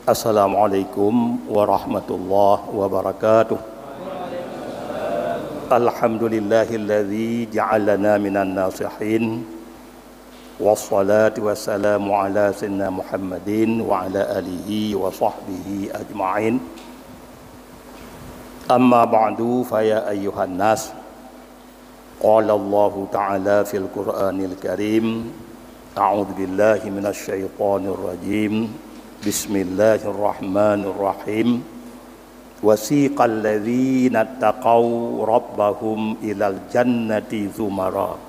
Assalamualaikum warahmatullahi wabarakatuh. Alhamdulillahilladzi ja'alana minan nasihin. Wassalatu wassalamu ala sayyidina Muhammadin wa ala alihi wa sahbihi ajma'in. Amma ba'du fa ya ayyuhan nas. Qala Allah ta'ala fil Qur'anil Karim. A'udzu billahi minasy syaithanir rajim. Bismillahirrahmanirrahim. Wasiqal ladzina taqaw rabbahum ilal jannati zumara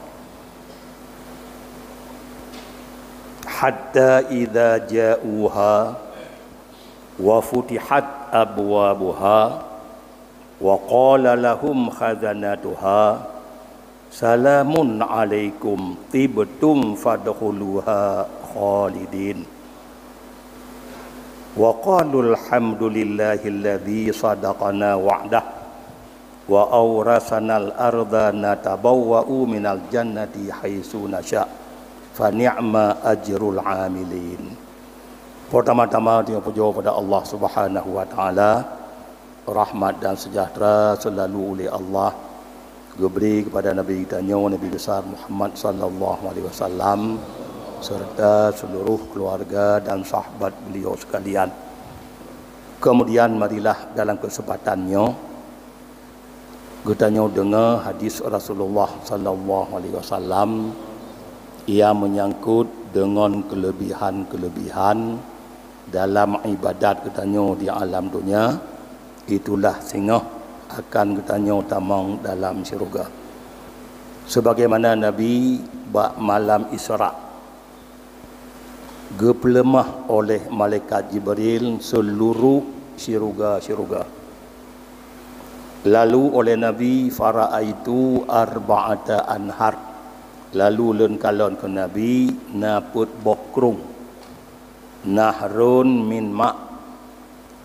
hatta idza ja'uha wa futihat abwabuha wa qala lahum khazanatuha salamun alaikum tibtum fadkhuluha khalidin. Wa qalu alhamdulillahilladzi sadaqana wa'dah wa awrasanal arda natabawwa'u minal jannati haitsu nasya' fa ni'ma ajrul 'amilin. Pertama-tama dia puja pada Allah Subhanahu wa taala, rahmat dan sejahtera selalu oleh Allah diberi kepada Nabi kita Nabi besar Muhammad sallallahu alaihi wasallam serta seluruh keluarga dan sahabat beliau sekalian. Kemudian marilah dalam kesempatannya kita dengar hadis Rasulullah sallallahu alaihi wasallam. Ia menyangkut dengan kelebihan-kelebihan dalam ibadat kita di alam dunia. Itulah sehingga akan kita tamang dalam syurga. Sebagaimana Nabi malam Isra' gepelemah oleh malaikat Jibril seluruh syurga. Lalu oleh Nabi fara'aitu arba'ata anhar. Lalu len kalon ke Nabi naput bokrung. Nahrun min ma'.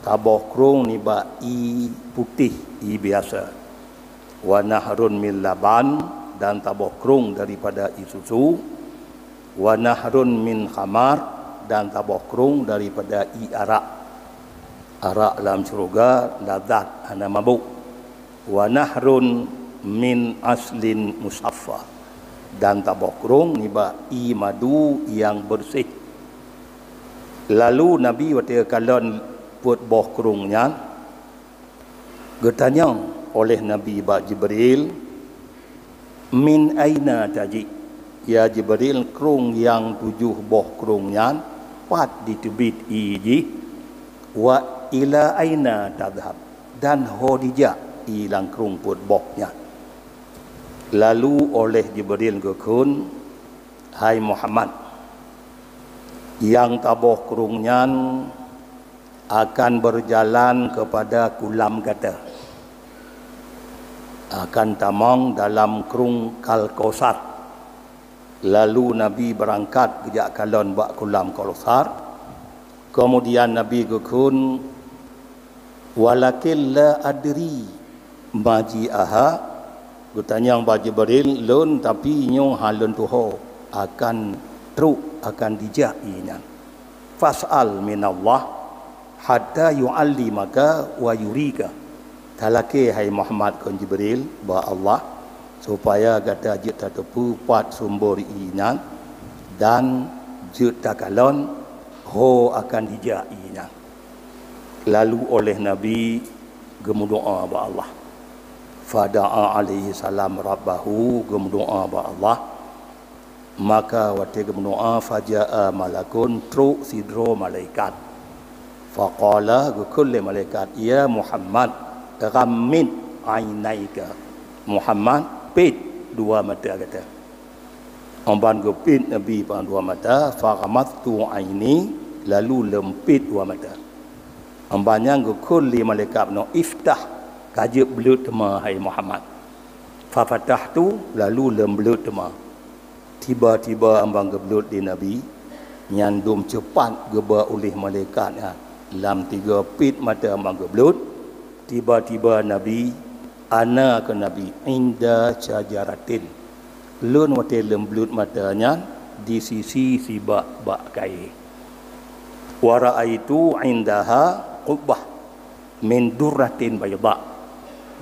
Tabokrung ni ba i putih, i biasa. Wa nahrun min laban, dan tabokrung daripada i susu. Wa nahrun min khamar, dan tabokrung daripada i arak. Arak dalam syurga ladzat ana mabuk. Wa nahrun min aslin musaffa, dan tabokrung ni ba i madu yang bersih. Lalu Nabi waktu kalon buat bokrungnya bertanya oleh Nabi Jibril, min aina taji? Ya Jibril, krung yang 7 bokrungnya pat di tebit iji wa ila aina tadhhab, dan hodija ilang krung put boknya. Lalu oleh Jibril gekun, hai Muhammad, yang taboh krungnya akan berjalan kepada kulam kata, akan tamang dalam krung Kal-Kausar. Lalu Nabi berangkat kejak kalon bak kulam Kausar. Kemudian Nabi gekun, walakin la adri maji'aha. Gutanya ba Jibril lun tapi nyong halun tuho akan truk akan dijainya. Fas'al minallah hatta yu'allimaka wa yurika. Talake hai Muhammad kon Jibril ba Allah supaya kata jut tepu pat sumber inan dan jut takalon ho akan dijainya. Lalu oleh Nabi gemudoa ba Allah. Fada'a alaihi salam rabbahu, gemudoa ba Allah. Maka waktu gemudoa faja'a malakun truk sidro malaikat. Faqala kulli malaikat, ya Muhammad ghammin ainaika. Muhammad pit 2 mata kata. Amban go pit Nabi pang 2 mata, faghamattu aini, lalu lempit 2 mata. Ambannya go kulli malaikat no iftah, kajib belut tema hai Muhammad. Fa fatahtu, lalu lembelut tema. Tiba-tiba ambang gebelut di Nabi nyandum cepat geba oleh malaikat ya. Lam 3 pit mata ambang gebelut. Tiba-tiba Nabi ana ke Nabi inda syajaratin. Lun wate lemblut matanya di sisi si bak kai. Wa ra'aitu indaha qubbah min durratin bayda.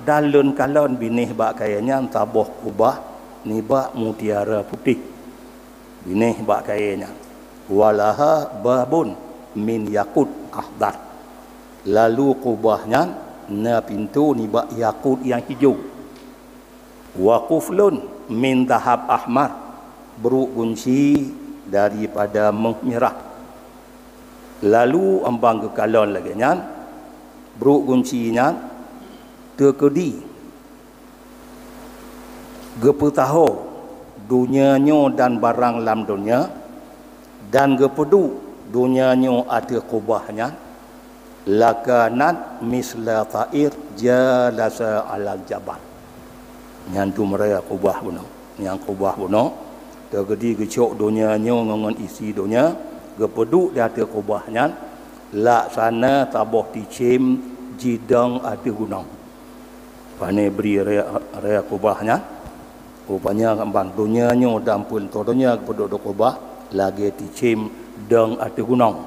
Dalun kalon binih bak kayanya taboh kubah ni bak mutiara putih. Binih bak kayanya. Walaha babun min yakut ahdar. Lalu kubahnya na pintu ni bak yakut yang hijau. Wa quflun min tahab ahmar. Beruk kunci daripada merah. Lalu ambang ke kalon lagi nya beruk kuncinya terkedi gepetaho dunianya dan barang lam dunia dan gepedu dunianya ada kubahnya lakanat misla ta'ir jalasa alal jabal nyantu mereka kubah buno yang kubah buno terkedi gecok dunianya ngongon isi dunia gepedu di atas kubahnya laksana taboh ticim jidang ada gunung pane beri rea kubahnya rupanya kembang dunianya dan pun todonya gepedu kubah lagi ticim dang ada gunung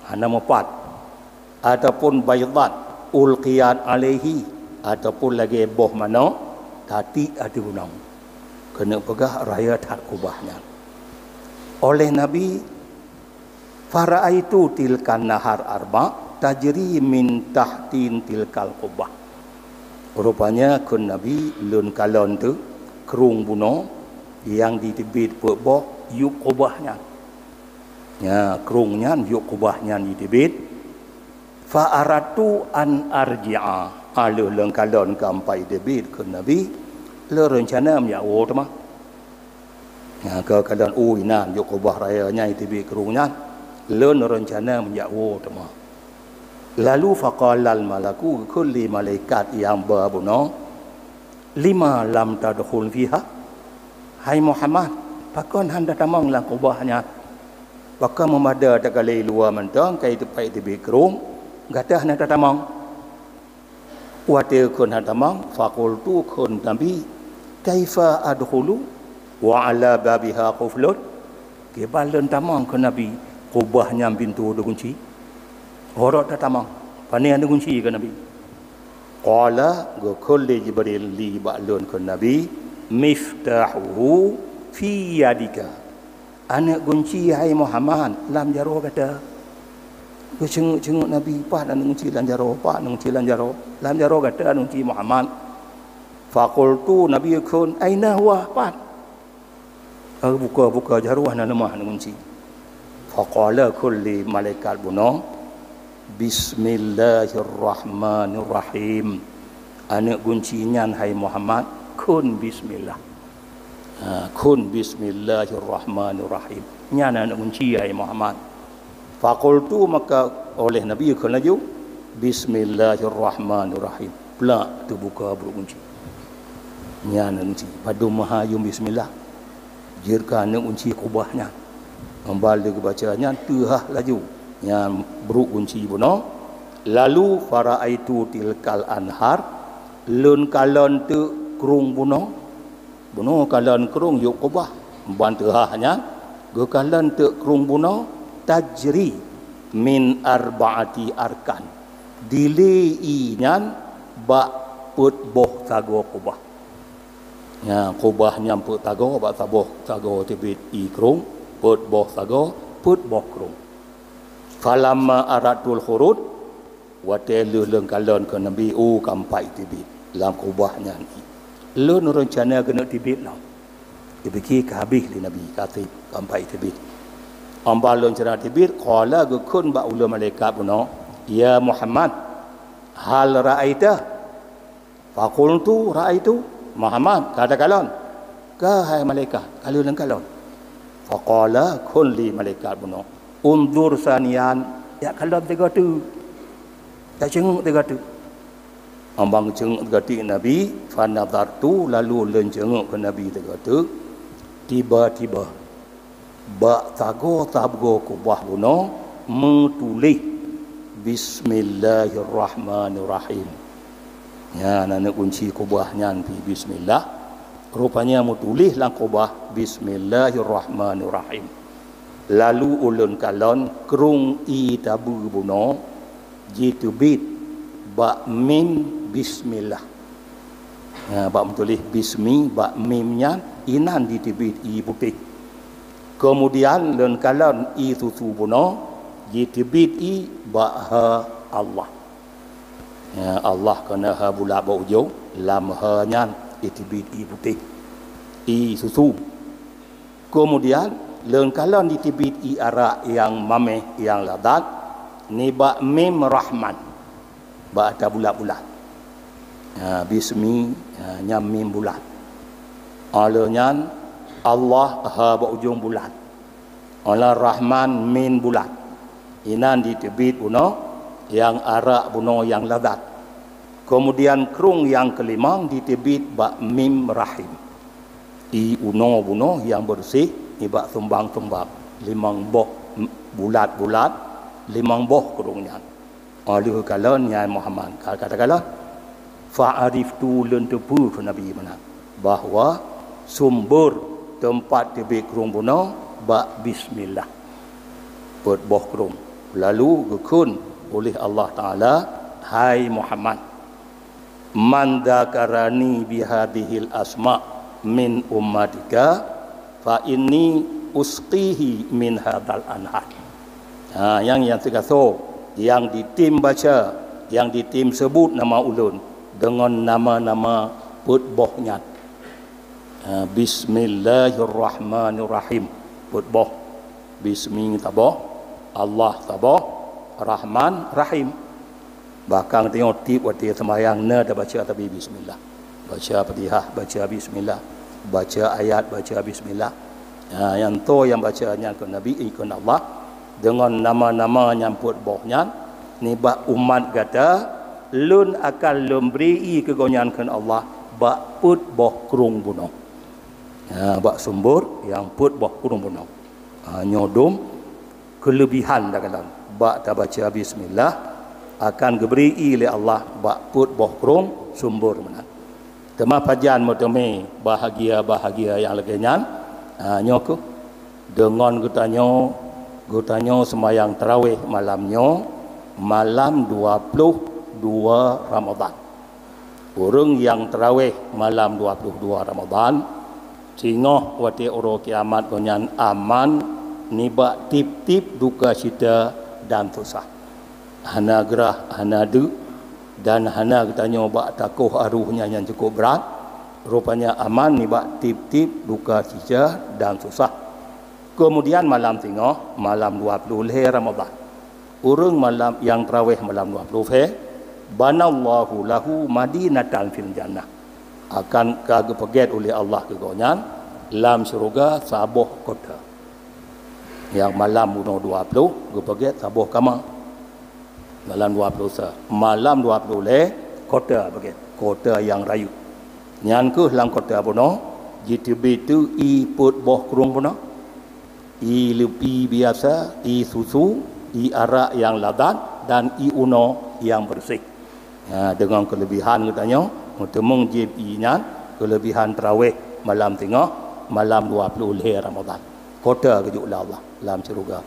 hana mepat ataupun baydat ulqiyat alaihi ataupun lagi boh mana tati ada gunung kena pegah raya tak kubahnya oleh Nabi faraitu tilkan nahar arba tajri min tahtin tilkal qubah. Rupanya kun Nabi lun kalon tu kerung buno yang ditibit boh yuk qubahnya. Ya kerungnya yuk qubahnya ditibit. Fa aratu an arji'a. Alu lun kalon kampai dibit kun Nabi le rencana menyawo tu mah. Ya ke kalon uinan yuk qubah rayanya ditibit kerungnya. Lun rencana menjauh tema. Lalu faqalal malaku kulli malaikat yang berbunuh lima lam tadkhul fiha. Hai Muhammad, pakon handa tamang lang kubahnya. Pakon memada takalai luar mentang kai tepai tibi kerung, gatah handa tamang. Wate kun handa tamang faqultu kun nabi kaifa adkhulu wa ala babiha quflut. Kebalan tamang kun nabi kubahnya pintu ada kunci. Horok tak tamang. Pani ada kunci ke Nabi. Qala kulli Jibril li ba'lun ke Nabi miftahuhu fi yadika. Anak kunci hai Muhammad lam jaro kata. Cenguk Nabi pak dan kunci lam jaro, pak dan kunci lam jaro. Lam jaro kata kunci Muhammad. Faqultu Nabi kun aina huwa pak. Buka jaro ana lemah kunci. Faqala kulli malaikat bunuh Bismillahirrahmanirrahim. Anak kuncinya hai Muhammad kun bismillah. Kun bismillahirrahmanirrahim. Nyana anak kunci hai Muhammad. Faqultu maka oleh Nabi kun laju Bismillahirrahmanirrahim. Pelak terbuka buruk kunci. Nyana kunci. Padu mahayum bismillah. Jirka anak kunci kubahnya. Membalik bacanya tuhah laju yang beruk kunci buno lalu faraitu tilkal anhar lun kalon tu kerung buno kalon kerung yuk kubah bantuhahnya ge kalon tu kerung buno tajri min arbaati arkan dilei nyan bak put boh tago kubah ya kubah nyamput tago bak tago tibit i kerung put boh tago put boh kerung falamma aratul khurud watelu leng kalon ke Nabi kampai tibit lam kubahnya ni lun rencana kena tibit lah dibiki ke habis li Nabi katib kampai tibit ambalon cara tibit qala gukun ba ulul malaikat buno ya Muhammad hal ra'aita faqultu ra'aitu Muhammad kata kalon ka hai malaikat kalau leng kalon faqala kulli malaikat buno undur sanian ya kalau tiga tu tak cenguk tiga tu ambang cenguk tiga tu Nabi fanadartu lalu lencenguk ke Nabi tiga tu tiba-tiba bak tago kubah buno metulis Bismillahirrahmanirrahim ya nak kunci kubahnya nanti bismillah rupanya metulis lang kubah Bismillahirrahmanirrahim lalu ulun kalon krung i tabu buno jitu bit ba mim bismillah. Bak menulis bismi ba mimnya inan ditibit i putih. Kemudian lun kalon i susu buno ditibit i ba ha Allah. Allah kena ha bulat ba ujung lam ha nyan ditibit i putih i susu. Kemudian lun kalon ditibit i arak yang mameh yang ladat ni ba mim rahman ba ada bulat-bulat. Bismi nyam mim bulat. Alanya Allah ha ba ujung bulat. Allah Rahman min bulat. Inan ditibit buno yang arak buno yang ladat. Kemudian krung yang kelima ditibit ba mim rahim. I uno buno yang bersih ni ba tumbang-tumbang limang boh bulat-bulat limang boh krungnya. Oleh kalon ya Muhammad kata-kala fa'ariftu lun tepu Nabi mana bahawa sumber tempat tibik krung buno ba bismillah buat boh krung lalu gekun oleh Allah Ta'ala hai Muhammad man dzakarani bihadhil asma min ummatika fa inni usqihi min hadzal anhar. Yang terkata yang ditim baca yang ditim sebut nama ulun dengan nama-nama put bohnya. Bismillahirrahmanirrahim put boh. Bismi taboh, Allah taboh, Rahman Rahim. Bahkan tengok tip waktu sembahyang na dah baca tapi bismillah. Baca Fatihah, baca bismillah. Baca ayat, baca bismillah. Yang tu yang bacanya ke Nabi ikut Allah dengan nama-nama yang put bohnya ni bah umat kata lun akan lemberi kegonyan kan Allah bak put boh krung buno. Bak sumber yang put boh krung buno. Nyodom kelebihan dah kata bak tak baca bismillah akan diberi oleh Allah bak put boh krung sumber mana. Tema pajan motome bahagia-bahagia yang laginya nyoko dengan gutanya semayang tarawih malamnya malam 22 Ramadan. Orang yang tarawih malam 22 Ramadan singoh wati oro kiamat konyan aman nibak tip-tip duka cita dan susah. Hana gerah, hana du dan hana katanya bak takuh aruhnya yang cukup berat. Rupanya aman nibak tip-tip duka cita dan susah. Kemudian malam tengah malam 20 Ramadan. Orang malam yang tarawih malam 20 banallahu lahu madinatan fil jannah. Akan kagepeget oleh Allah kegonyan lam syurga sabuh kota. Yang malam 20 gepeget sabuh kama. Malam 20 sa. Malam 20 kota begitu. Kota yang rayu. Nyan ke dalam kota puno JTB tu i put boh krung puno. I lepi biasa, i susu, i arak yang ladat dan i uno yang bersih. Dengan kelebihan katanya mutemung JP-nya kelebihan tarawih malam tengah malam 20 Ramadan. Kota kejutlah Allah dalam syurga.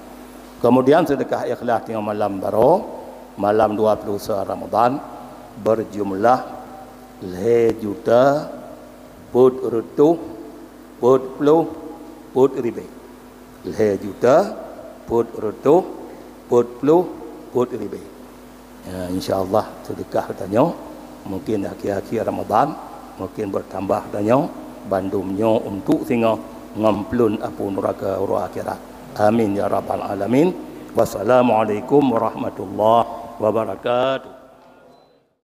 Kemudian sedekah ikhlas tengah malam baru malam 20 Ramadan berjumlah 1 juta put rutuh put puluh put ribu. 1 juta put rutuh put puluh put ribu. InsyaAllah sedekah katanya mungkin akhir-akhir Ramadan mungkin bertambah katanya bandumnya untuk sehingga ngamplun apu neraka ura akhirat. Amin ya rabbal alamin. Wassalamualaikum warahmatullahi wabarakatuh.